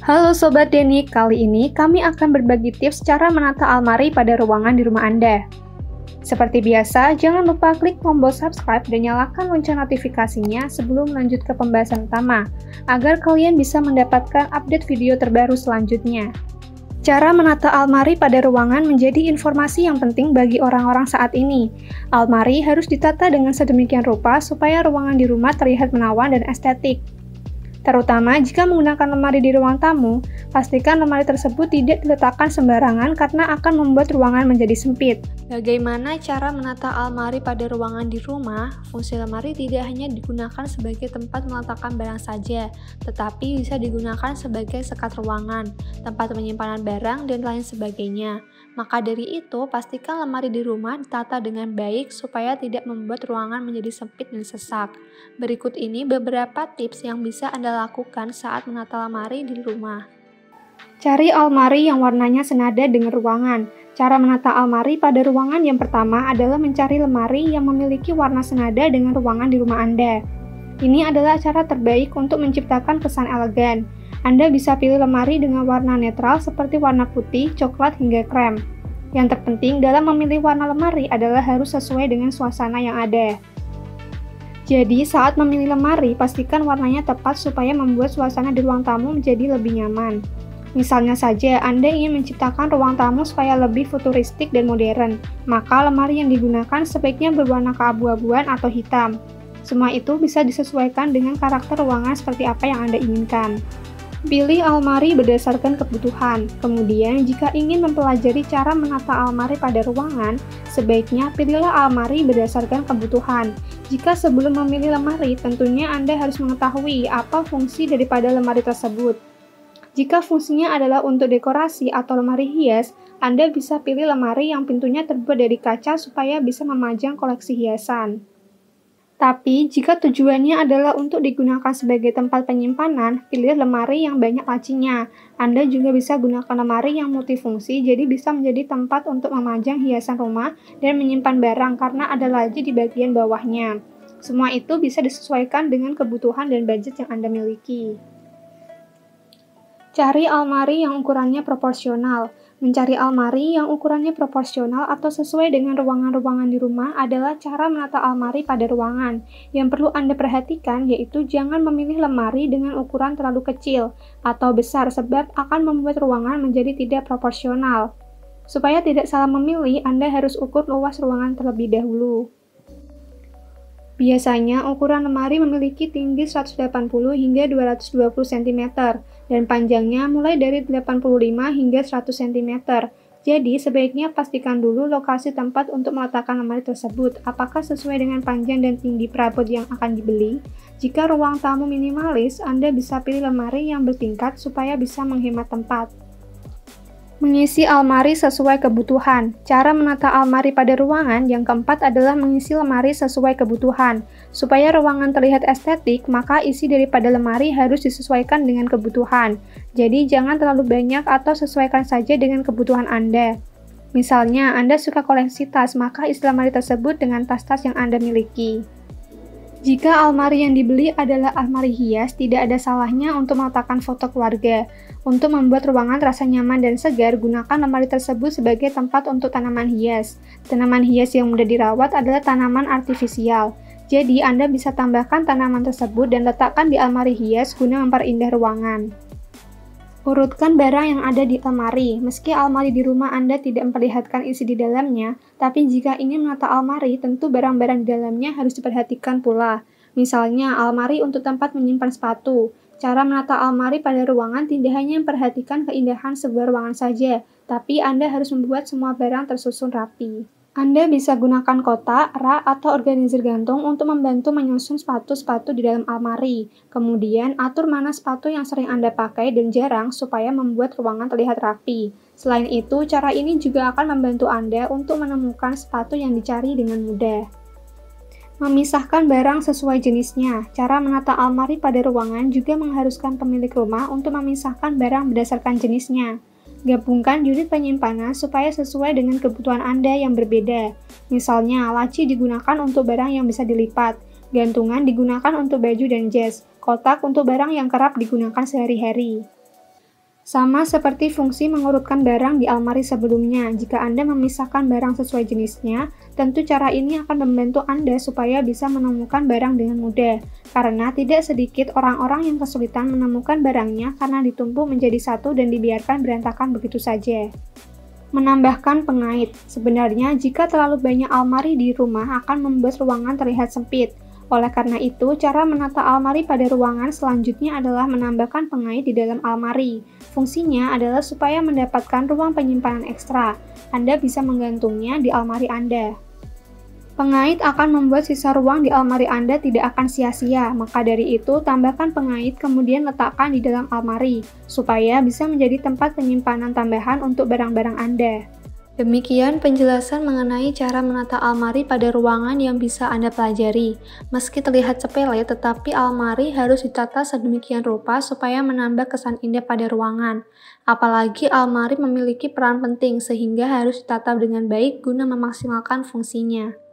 Halo Sobat Denik, kali ini kami akan berbagi tips cara menata almari pada ruangan di rumah Anda. Seperti biasa, jangan lupa klik tombol subscribe dan nyalakan lonceng notifikasinya sebelum lanjut ke pembahasan utama, agar kalian bisa mendapatkan update video terbaru selanjutnya. Cara menata almari pada ruangan menjadi informasi yang penting bagi orang-orang saat ini. Almari harus ditata dengan sedemikian rupa supaya ruangan di rumah terlihat menawan dan estetik. Terutama jika menggunakan lemari di ruang tamu, pastikan lemari tersebut tidak diletakkan sembarangan karena akan membuat ruangan menjadi sempit. Bagaimana cara menata almari pada ruangan di rumah? Fungsi lemari tidak hanya digunakan sebagai tempat meletakkan barang saja, tetapi bisa digunakan sebagai sekat ruangan, tempat penyimpanan barang, dan lain sebagainya. Maka dari itu, pastikan lemari di rumah ditata dengan baik supaya tidak membuat ruangan menjadi sempit dan sesak. Berikut ini beberapa tips yang bisa Anda lakukan saat menata lemari di rumah. Cari almari yang warnanya senada dengan ruangan. Cara menata almari pada ruangan yang pertama adalah mencari lemari yang memiliki warna senada dengan ruangan di rumah Anda. Ini adalah cara terbaik untuk menciptakan kesan elegan. Anda bisa pilih lemari dengan warna netral seperti warna putih, coklat, hingga krem. Yang terpenting dalam memilih warna lemari adalah harus sesuai dengan suasana yang ada. Jadi, saat memilih lemari, pastikan warnanya tepat supaya membuat suasana di ruang tamu menjadi lebih nyaman. Misalnya saja, Anda ingin menciptakan ruang tamu supaya lebih futuristik dan modern, maka lemari yang digunakan sebaiknya berwarna keabu-abuan atau hitam. Semua itu bisa disesuaikan dengan karakter ruangan seperti apa yang Anda inginkan. Pilih almari berdasarkan kebutuhan. Kemudian, jika ingin mempelajari cara menata almari pada ruangan, sebaiknya pilihlah almari berdasarkan kebutuhan. Jika sebelum memilih lemari, tentunya Anda harus mengetahui apa fungsi daripada lemari tersebut. Jika fungsinya adalah untuk dekorasi atau lemari hias, Anda bisa pilih lemari yang pintunya terbuat dari kaca supaya bisa memajang koleksi hiasan. Tapi, jika tujuannya adalah untuk digunakan sebagai tempat penyimpanan, pilih lemari yang banyak lacinya. Anda juga bisa gunakan lemari yang multifungsi, jadi bisa menjadi tempat untuk memajang hiasan rumah dan menyimpan barang karena ada laci di bagian bawahnya. Semua itu bisa disesuaikan dengan kebutuhan dan budget yang Anda miliki. Cari almari yang ukurannya proporsional. Mencari almari yang ukurannya proporsional atau sesuai dengan ruangan-ruangan di rumah adalah cara menata almari pada ruangan. Yang perlu Anda perhatikan yaitu jangan memilih lemari dengan ukuran terlalu kecil atau besar sebab akan membuat ruangan menjadi tidak proporsional. Supaya tidak salah memilih, Anda harus ukur luas ruangan terlebih dahulu. Biasanya, ukuran lemari memiliki tinggi 180 hingga 220 cm dan panjangnya mulai dari 85 hingga 100 cm. Jadi, sebaiknya pastikan dulu lokasi tempat untuk meletakkan lemari tersebut, apakah sesuai dengan panjang dan tinggi perabot yang akan dibeli. Jika ruang tamu minimalis, Anda bisa pilih lemari yang bertingkat supaya bisa menghemat tempat. Mengisi almari sesuai kebutuhan. Cara menata almari pada ruangan yang keempat adalah mengisi lemari sesuai kebutuhan. Supaya ruangan terlihat estetik, maka isi daripada lemari harus disesuaikan dengan kebutuhan. Jadi jangan terlalu banyak atau sesuaikan saja dengan kebutuhan Anda. Misalnya, Anda suka koleksi tas, maka isi lemari tersebut dengan tas-tas yang Anda miliki. Jika almari yang dibeli adalah almari hias, tidak ada salahnya untuk meletakkan foto keluarga. Untuk membuat ruangan terasa nyaman dan segar, gunakan lemari tersebut sebagai tempat untuk tanaman hias. Tanaman hias yang mudah dirawat adalah tanaman artifisial. Jadi, Anda bisa tambahkan tanaman tersebut dan letakkan di almari hias guna memperindah ruangan. Urutkan barang yang ada di almari. Meski almari di rumah Anda tidak memperlihatkan isi di dalamnya, tapi jika ingin menata almari, tentu barang-barang di dalamnya harus diperhatikan pula. Misalnya, almari untuk tempat menyimpan sepatu. Cara menata almari pada ruangan tidak hanya memperhatikan keindahan sebuah ruangan saja, tapi Anda harus membuat semua barang tersusun rapi. Anda bisa gunakan kotak, rak, atau organizer gantung untuk membantu menyusun sepatu-sepatu di dalam almari. Kemudian, atur mana sepatu yang sering Anda pakai dan jarang supaya membuat ruangan terlihat rapi. Selain itu, cara ini juga akan membantu Anda untuk menemukan sepatu yang dicari dengan mudah. Memisahkan barang sesuai jenisnya. Cara menata almari pada ruangan juga mengharuskan pemilik rumah untuk memisahkan barang berdasarkan jenisnya. Gabungkan unit penyimpanan supaya sesuai dengan kebutuhan Anda yang berbeda. Misalnya, laci digunakan untuk barang yang bisa dilipat, gantungan digunakan untuk baju dan jas, kotak untuk barang yang kerap digunakan sehari-hari. Sama seperti fungsi mengurutkan barang di almari sebelumnya, jika Anda memisahkan barang sesuai jenisnya, tentu cara ini akan membantu Anda supaya bisa menemukan barang dengan mudah, karena tidak sedikit orang-orang yang kesulitan menemukan barangnya karena ditumpuk menjadi satu dan dibiarkan berantakan begitu saja. Menambahkan pengait. Sebenarnya, jika terlalu banyak almari di rumah akan membuat ruangan terlihat sempit. Oleh karena itu, cara menata almari pada ruangan selanjutnya adalah menambahkan pengait di dalam almari. Fungsinya adalah supaya mendapatkan ruang penyimpanan ekstra. Anda bisa menggantungnya di almari Anda. Pengait akan membuat sisa ruang di almari Anda tidak akan sia-sia, maka dari itu tambahkan pengait kemudian letakkan di dalam almari, supaya bisa menjadi tempat penyimpanan tambahan untuk barang-barang Anda. Demikian penjelasan mengenai cara menata almari pada ruangan yang bisa Anda pelajari. Meski terlihat sepele, tetapi almari harus ditata sedemikian rupa supaya menambah kesan indah pada ruangan. Apalagi almari memiliki peran penting sehingga harus ditata dengan baik guna memaksimalkan fungsinya.